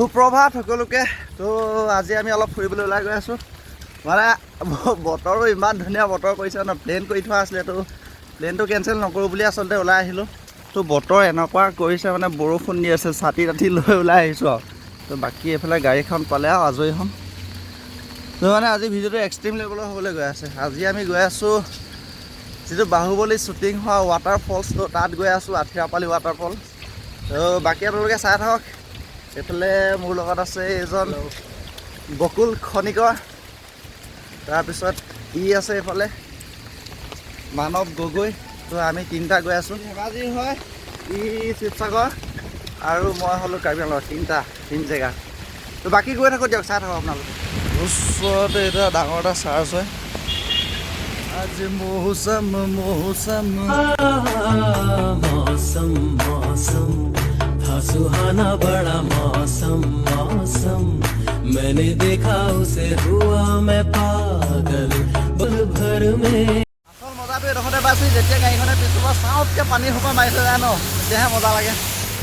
সুপ্ৰভাত সকলোকে। তো আজি আমি অলপ ফুৰিবলৈ ওলাই গৈ আছোঁ। মানে বতৰো ইমান ধুনীয়া বতৰ কৰিছে ন, প্লেন কৰি থোৱা আছিলে, তো প্লেনটো কেঞ্চেল নকৰোঁ বুলি আচলতে ওলাই আহিলোঁ। তো বতৰ এনেকুৱা কৰিছে মানে বৰষুণ দি আছে, ছাতি তাতি লৈ ওলাই আহিছোঁ আৰু। তো বাকী এইফালে গাড়ীখন পালে আৰু আজৰি হ'ম। তো মানে আজি ভিডিঅ'টো এক্সট্ৰিম লেভেলৰ হ'বলৈ গৈ আছে। আজি আমি গৈ আছোঁ যিটো বাহুবলী শ্বুটিং হোৱা ৱাটাৰফলছ, তো তাত গৈ আছোঁ, আঠিয়াপালি ৱাটাৰফল। তো বাকী আপোনালোকে চাই থাকক। এইফালে মোৰ লগত আছে এজন বকুল খনিকৰ, তাৰপিছত আছে এইফালে মানৱ গগৈ। তো আমি তিনিটা গৈ আছোঁ। ধেমাজি হয়, শিৱসাগৰ আৰু মই হ'লোঁ কাৰ্বি আংলং, তিনি জেগা। তো বাকী গৈ থাকোঁ দিয়ক, চাই থাকক আপোনালোকে। ওচৰতে এটা ডাঙৰ এটা চাৰ্চ হয়। আজি মৌচম सुहाना बड़ा मौसम मैंने देखा उसे हुआ मैं पागल पल भर में। আচল মজাটো এডোখৰতে পাইছোঁ, যেতিয়া গাড়ীখনে পিছৰ পৰা চাওঁতকৈ পানী সোপা মাৰি থৈ যায় ন, তেতিয়াহে মজা লাগে।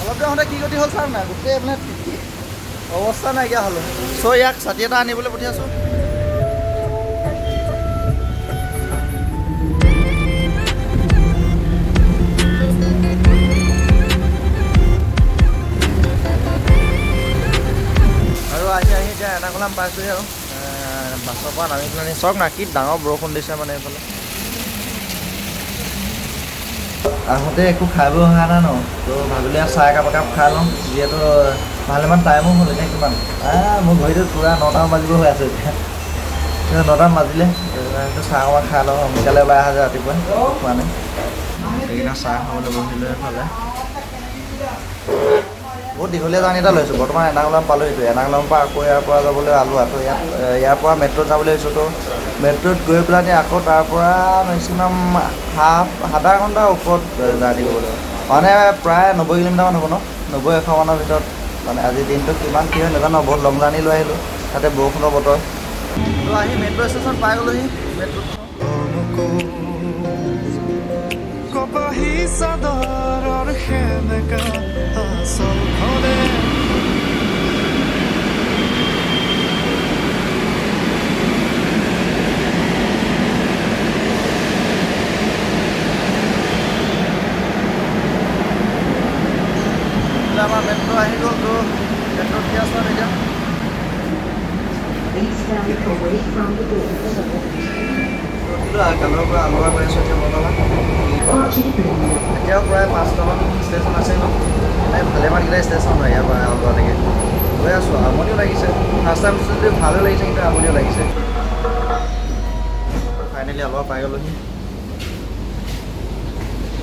অলপ দেৰি হওঁতে কি গতি হ'ল চাওক নাই, গোটেই মানে অৱস্থা নাইকিয়া হ'লোঁ। চ' ইয়াক ছাতি এটা আনিবলৈ পঠিয়াইছোঁ। আহি এতিয়া এনাকুলাম পাইছোঁহি আৰু বাছৰ পৰা নামি পেলাই চাওক না, কি ডাঙৰ বৰষুণ দিছে মানে এইফালে। আহোঁতে একো খাই বৈ অহা নাই ন, তো ভাবিলে চাহ একাপ খাই লওঁ, যিহেতু ভালেমান টাইমো হ'ল। এতিয়া কিমান মোৰ ঘড়ীটোত পূৰা 9টামান বাজিব হৈ আছে এতিয়া। 9টামান বাজিলে, চাহ অকণমান খাই লওঁ। সোনকালে ওলাই অহা যায় ৰাতিপুৱা, খোৱা নাই। সেইদিনা চাহ খাবলৈ বহিলোঁ এইফালে। বহুত দীঘলীয়া জাৰ্ণি এটা লৈছোঁ। বৰ্তমান এনাকুলাম পালোঁহিতো। এনাকুলামৰ পৰা আকৌ ইয়াৰ পৰা যাবলৈ আলোৱা, তো ইয়াৰ পৰা মেট্ৰ'ত যাবলৈ আহিছোঁ। তো মেট্ৰ'ত গৈ পেলাই আকৌ তাৰ পৰা মেক্সিমাম আধা ঘণ্টাৰ ওপৰত জাৰ্ণি কৰিব লাগিব। মানে প্ৰায় 90 কিলোমিটাৰমান হ'ব ন, 90-100 মানৰ ভিতৰত। মানে আজিৰ দিনটো কিমান কি হয় নাজানো, বহুত লং জাৰ্ণি লৈ আহিলোঁ, তাতে বৰষুণৰ বতৰ। তো আহি মেট্ৰ' ষ্টেচন পাই গ'লোহি। মেট্ৰ'ত কপাহী চাদৰৰ সেমেকা আচল খনে আমাৰ মেট্ৰ' আহি গ'ল। তো মেট্ৰ'ত কি আছোঁ এতিয়া কালৰ পৰা আলোৱা কৰি আছোঁ। এতিয়া বৰ্তমান এতিয়াও প্ৰায় 5টামান ষ্টেচন আছে ন, মানে ভালেমানকেইটা ষ্টেচন হয় ইয়াৰ পৰা আলোৱালৈকে। গৈ আছোঁ, আমনিও লাগিছে। ফাৰ্ষ্ট টাইম যদি ভালো লাগিছে, কিন্তু আমনিও লাগিছে। ফাইনেলি আলোৱা পাই গ'লোহি।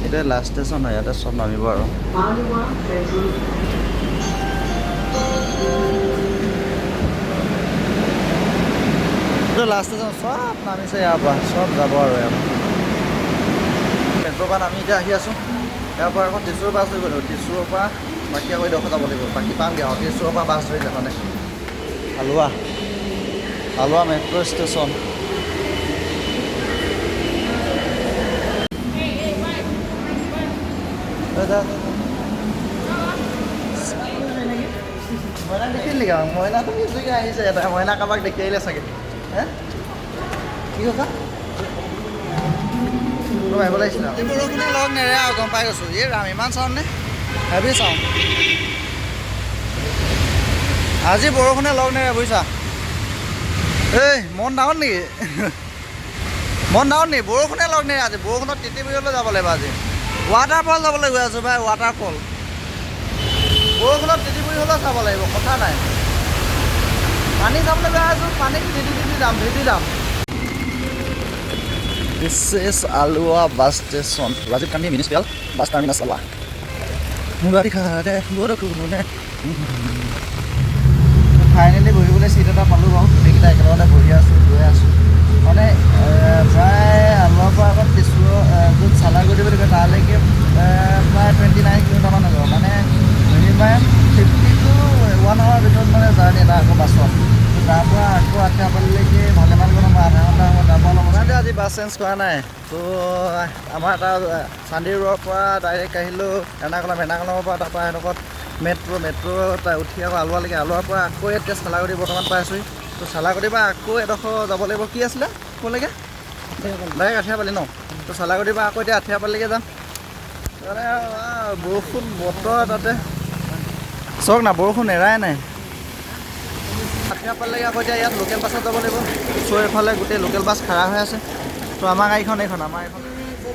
এইটোৱে লাষ্ট ষ্টেচন হয়, ইয়াতে চব নামিব আৰু। এইটো লাষ্ট ষ্টেচন, চব নামিছে ইয়াৰ পৰা, চব যাব আৰু ইয়াৰ পৰা। মেট্ৰ' পৰা নামি এতিয়া আহি আছোঁ। ইয়াৰ পৰা আকৌ ত্ৰিচুৰ বাছ ধৰিব লাগিব। ত্ৰিচুৰৰ পৰা বাকী আকৌ এডোখৰ যাব লাগিব, বাকী পামগৈ আৰু। ত্ৰিচুৰৰ পৰা বাছ ধৰিলে মানে আলোৱা মেট্ৰ' ষ্টেচন। মইনা দেখিল নেকি আৰু? মইনাটো নিশ্চয়কৈ আহিছে এটা। মইনা কাৰোবাক দেখি আহিলে চাগে। হে কি কথা? আহিব লাগিছিলে। এই বৰষুণে লগ নেৰে আৰু, গম পাই গৈছোঁ। এই ৰাম, ইমান চাওঁ নে হেভি চাওঁ। আজি বৰষুণে লগ নেৰে বুজিছা। এই মন ডাউন নেকি? মন ডাউন নেকি? বৰষুণে লগ নেৰে আজি। বৰষুণত তিতিবুৰিলৈ যাব লাগিব আজি। ৱাটাৰফল যাবলৈ গৈ আছোঁ ভাই, ৱাটাৰফল। বৰষুণত তিতিবুৰি হ'লেও চাব লাগিব, কথা নাই। পানী চাবলৈ গৈ আছোঁ, পানীত তিতি যাম, ভিজি যাম। This is Alua bus station. Rajiv Gandhi Municipal Bus Terminus Alua. Finally বহিবলৈ চিট এটা পালোঁ বাৰু। গোটেইকেইটা একেলগতে বহি আছোঁ, গৈ আছোঁ। মানে প্ৰায় আলোৱাৰ পৰা আগত ত্ৰিচুৰ য'ত চালাগুৰি বুলি কয় তালৈকে প্ৰায় 29 কিলোমিটাৰমান হ'ব। মানে মিনিমাম 50 to 1 hour ভিতৰত মানে জাৰ্ণি এটা আকৌ বাছত। তাৰ পৰা আকৌ আঠিয়াপালিলৈকে ভালেমান গ'ল। মই আধা ঘণ্টা সময় তাৰ পৰা অলপ আজি বাছ চেঞ্জ কৰা নাই। তো আমাৰ এটা চান্দিৰুৰৰ পৰা ডাইৰেক্ট আহিলোঁ এনাকুলাম। এনাকুলামৰ পৰা তাৰপৰা এনেকুৱা মেট্ৰ' উঠি আকৌ আলোৱালৈকে, আলোৱাৰ পৰা আকৌ এতিয়া চালাগুটি বৰ্তমান পাই আছোঁহি। তো চালাগুটিৰ পৰা আকৌ এডোখৰ যাব লাগিব, কি আছিলে ক'লৈকে? ডাইৰেক্ট আঠিয়াপালি ন? তো চালাগুটিৰ পৰা আকৌ এতিয়া আঠিয়াপালিলৈকে যাম। মানে বৰষুণ বতৰ তাতে চাওক না, বৰষুণ এৰাই নাই। আঠিয়াপালিলৈকে আকৌ এতিয়া ইয়াত লোকেল বাছত যাব লাগিব। চ' এইফালে গোটেই লোকেল বাছ খাৰা হৈ আছে। তো আমাৰ গাড়ীখন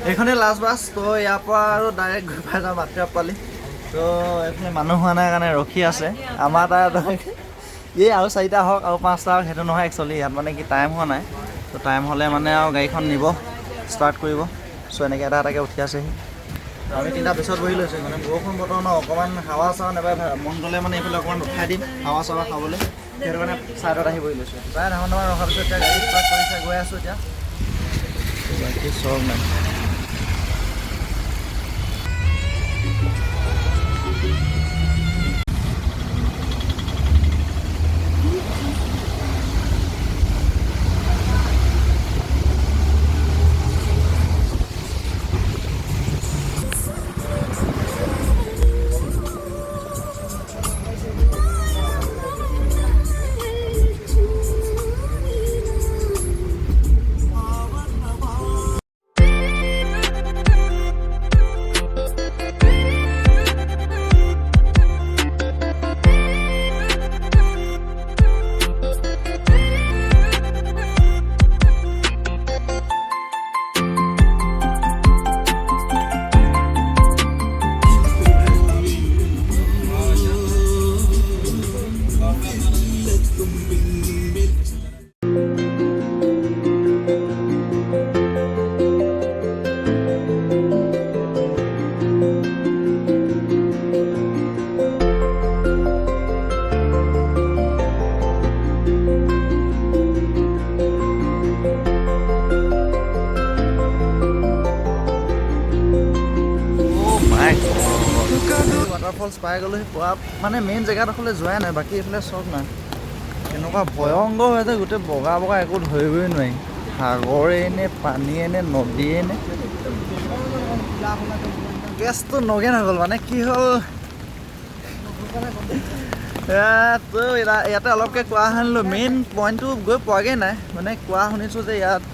এইখনেই লাষ্ট বাছ। তো ইয়াৰ পৰা আৰু ডাইৰেক্ট গৈ পাই যাম আঠিয়াপালি। তো এইফালে মানুহ হোৱা নাই কাৰণে ৰখি আছে। আমাৰ তাত এই আৰু 4টা হওক আৰু 5টা হওক সেইটো নহয় একচুৱেলি, ইয়াত মানে কি টাইম হোৱা নাই। তো টাইম হ'লে মানে আৰু গাড়ীখন নিব ষ্টাৰ্ট কৰিব। চ' এনেকৈ এটাকৈ উঠি আছেহি। তো আমি 3টা পিছত বহি লৈছোঁ, মানে বৰষুণ বতৰ ন, অকণমান হাৱা চাৱা নাপায়, মন গ'লে মানে এইফালে অকণমান উঠাই দিম হাৱা চাৱা খাবলৈ। সেইটো কাৰণে ছাইডত আহি বহি লৈছোঁ। প্ৰায় ডাঙৰ ৰখাৰ পিছত এতিয়া গাড়ী ষ্টাৰ্ট কৰিছে, গৈ আছোঁ এতিয়া। বাকী চব নাই। ৱাটাৰফলছ পাই গ'লোহি। পোৱা মানে মেইন জেগাডোখৰলৈ যোৱাই নাই, বাকী এইফালে চব নাই। এনেকুৱা ভয়ংকৰ হৈ আছে, গোটেই বগা বগা, একো ধৰিবই নোৱাৰি। সাগৰে নে পানীয়ে নে নদীয়ে নে, গেছটো নগেন হৈ গ'ল। মানে কি হ'ল, তো ইয়াতে অলপকৈ কোৱা শুনিলোঁ, মেইন পইণ্টটো গৈ পোৱাগৈ নাই। মানে কোৱা শুনিছোঁ যে ইয়াত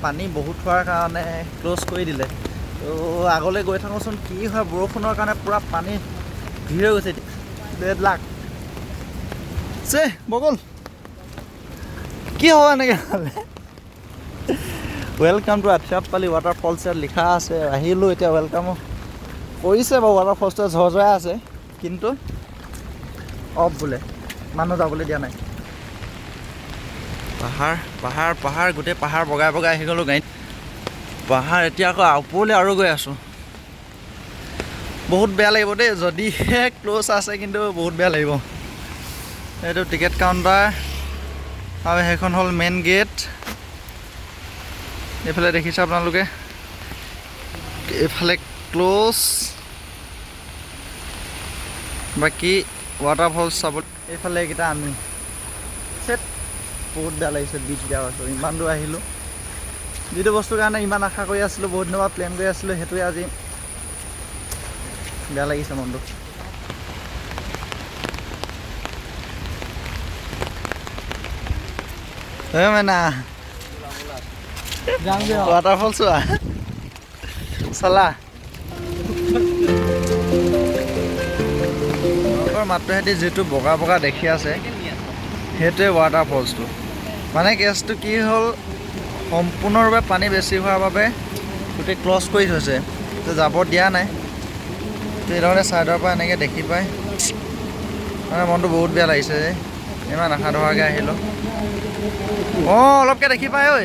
পানী বহুত হোৱাৰ কাৰণে ক্ল'জ কৰি দিলে। তো আগলৈ গৈ থাকোঁচোন, কি হয়, বৰষুণৰ কাৰণে পূৰা পানী ভিৰ হৈ গৈছে। ডেড লাক চে বগল, কি হ'ব এনেকৈ হ'লে? ৱেলকাম টু আঠিয়াপালি ৱাটাৰফলছ ইয়াত লিখা আছে। আহিলোঁ এতিয়া, ৱেলকামো কৰিছে বাৰু। ৱাটাৰফলছটো ঝৰঝৰাই আছে, কিন্তু অফ বোলে, মানুহ যাবলৈ দিয়া নাই। পাহাৰ পাহাৰ পাহাৰ, গোটেই পাহাৰ বগাই বগাই আহি গ'লোঁ গাড়ীত। পাহাৰ এতিয়া আকৌ ওপৰলৈ আৰু গৈ আছোঁ। বহুত বেয়া লাগিব দেই, যদিহে ক্ল'জ আছে, কিন্তু বহুত বেয়া লাগিব। এইটো টিকেট কাউণ্টাৰ আৰু সেইখন হ'ল মেইন গেট। এইফালে দেখিছে আপোনালোকে, এইফালে ক্ল'জ। বাকী ৱাটাৰফলছ চাব এইফালে এইকেইটা আমি চেট। বহুত বেয়া লাগিছে, বিটকেইটা আছোঁ। ইমান দূৰ আহিলোঁ, যিটো বস্তুৰ কাৰণে ইমান আশা কৰি আছিলোঁ, বহুত দিনৰ পৰা প্লেন কৰি আছিলোঁ, সেইটোৱে আজি বেয়া লাগিছে মনটো। মানে ৱাটাৰফল চোৱা চালা মাত্ৰ সিহঁতি যিটো বগা বগা দেখি আছে, সেইটোৱে ৱাটাৰফলছটো। মানে কেছটো কি হ'ল, সম্পূৰ্ণৰূপে পানী বেছি হোৱাৰ বাবে গোটেই ক্ল'জ কৰি থৈছে, যাব দিয়া নাই। সেইধৰণে ছাইডৰ পৰা এনেকৈ দেখি পাই মানে মনটো বহুত বেয়া লাগিছে যে ইমান আশা ধৰাকৈ আহিলোঁ। অঁ, অলপকৈ দেখি পাই ঐ।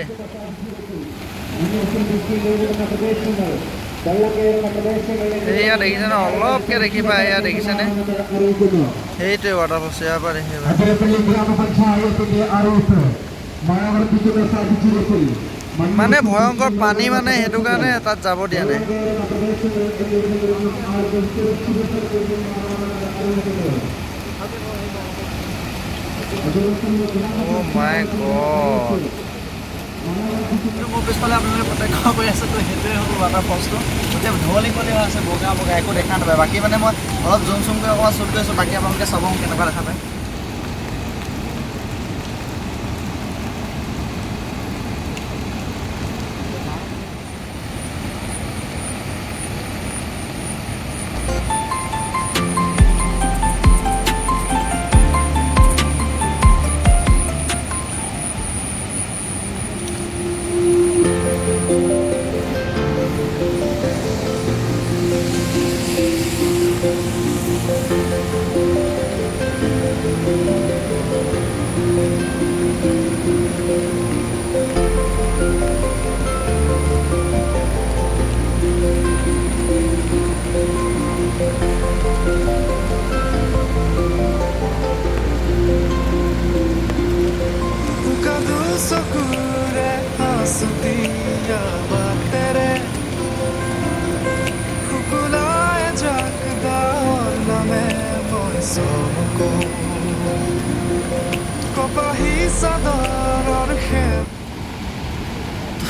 সেয়া দেখিছে ন, অলপকৈ দেখি পাই। এয়া দেখিছেনে, সেইটোৱে ৱাটাৰফলছ। ইয়াৰ পৰা দেখি পাই। মানে ভয়ংকৰ পানী, মানে সেইটো কাৰণে তাত যাব দিয়া নাই। Oh my God, মোৰ পিছফালে আপোনালোকে প্ৰত্যক্ষ কৰি আছে, তো সেইটোৱে হ'ল ৱাটাৰফলছটো। এতিয়া ধুৱলি কুঁৱলী হৈ আছে, বগা বগা একো দেখা নাপায়। বাকী মানে মই অলপ জুম চুম কৰি অকণমান শ্বুট কৰিছোঁ, বাকী আপোনালোকে চাব কেনেকুৱা দেখা পায়।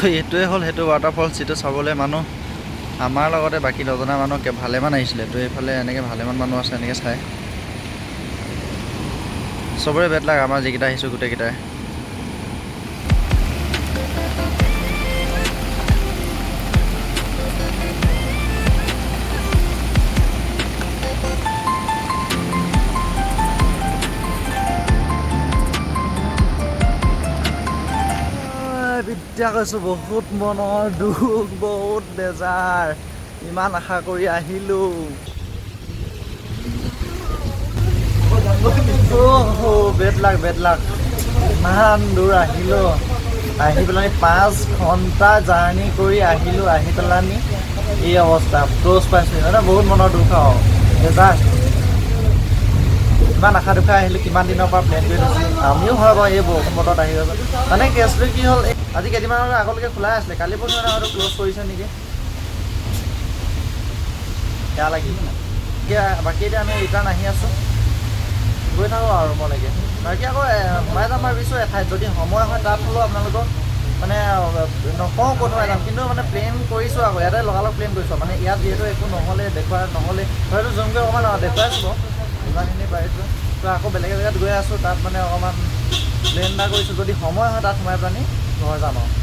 তো এইটোৱে হ'ল সেইটো ৱাটাৰফলছ যিটো চাবলৈ মানুহ আমাৰ লগতে বাকী নজনা মানুহ ভালেমান আহিছিলে। তো এইফালে এনেকৈ ভালেমান মানুহ আছে এনেকৈ চাই। চবৰে বেড লাগ, আমাৰ যিকেইটা আহিছোঁ গোটেইকেইটাই। এতিয়া কৈছোঁ বহুত মনৰ দুখ, বহুত বেজাৰ, ইমান আশা কৰি আহিলোঁ। বেড লাগ ইমান দূৰ আহিলোঁ, আহি পেলাই 5 ঘণ্টা জাৰ্ণি কৰি আহিলোঁ, আহি পেলানি এই অৱস্থা ক্ল'জ পাইছোঁ। মানে বহুত মনৰ দুখ আৰু বেজাৰ। ইমান আশা দুখাই আহিলোঁ, কিমান দিনৰ পৰা প্লেন কৰি থৈছোঁ। আমিও হয় বাৰু এই বৰষুণ বতৰত আহি গ'লোঁ। মানে কেছটো কি হ'ল, আজি কেইদিনমানৰ আগলৈকে খোলাই আছিলে, কালি পৰহি মানে হয়তো ক্ল'জ কৰিছে নেকি, বেয়া লাগিল। বাকী এতিয়া আমি ৰিটাৰ্ণ আহি আছোঁ, গৈ থাকোঁ আৰু ৰুমলৈকে। বাকী আকৌ সোমাই যাম ভাবিছোঁ এঠাইত, যদি সময় হয় তাত হ'লেও আপোনালোকক মানে নকওঁ ক'ত সোমাই যাম, কিন্তু মানে প্লেন কৰিছোঁ আকৌ ইয়াতে লগালগ প্লেন কৰিছোঁ। মানে ইয়াত যিহেতু একো নহ'লে নহ'লে হয়তো জুম কৰি অকণমান দেখুৱাইছোঁ ইমানখিনি পাৰিছোঁ। তো আকৌ বেলেগ জেগাত গৈ আছোঁ, তাত মানে অকণমান প্লেন এটা কৰিছোঁ, যদি সময় হয় তাত সোমাই পেলানি ঘৰ যাম আৰু।